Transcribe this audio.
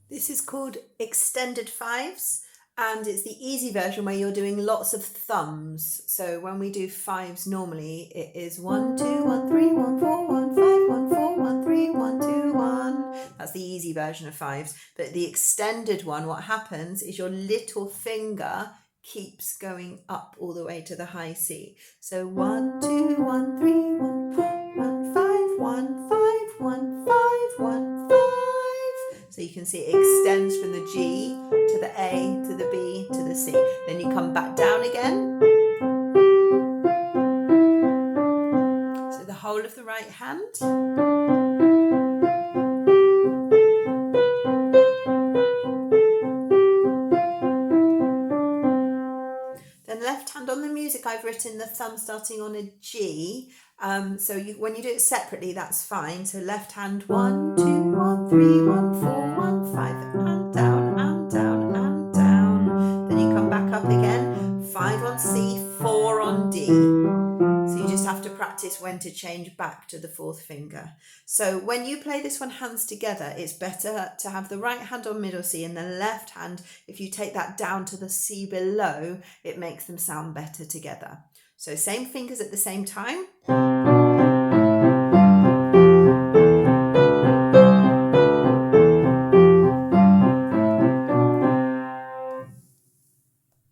This is called extended fives, and it's the easy version where you're doing lots of thumbs. So when we do fives normally, it is 1, 2, 1, 3, 1, 4, 1, 5, 1, 4, 1, 3, 1, 2, 1. That's the easy version of fives. But the extended one, what happens is your little finger keeps going up all the way to the high C. So 1, 2, 1, 3, 1, 4, 1, 5, 1, 5, 1, 5, 1, 5. So you can see it extends from the G to the A to the B to the C. Then you come back down again. So the whole of the right hand. Then left hand on the music, I've written the thumb starting on a G. So when you do it separately, that's fine. So left hand 1, 2, 1, 3, 1, 4, 1, 5, and down, and down, and down. Then you come back up again, 5 on C, 4 on D. So you just have to practice when to change back to the fourth finger. So when you play this one hands together, it's better to have the right hand on middle C and the left hand, if you take that down to the C below, it makes them sound better together. So same fingers at the same time.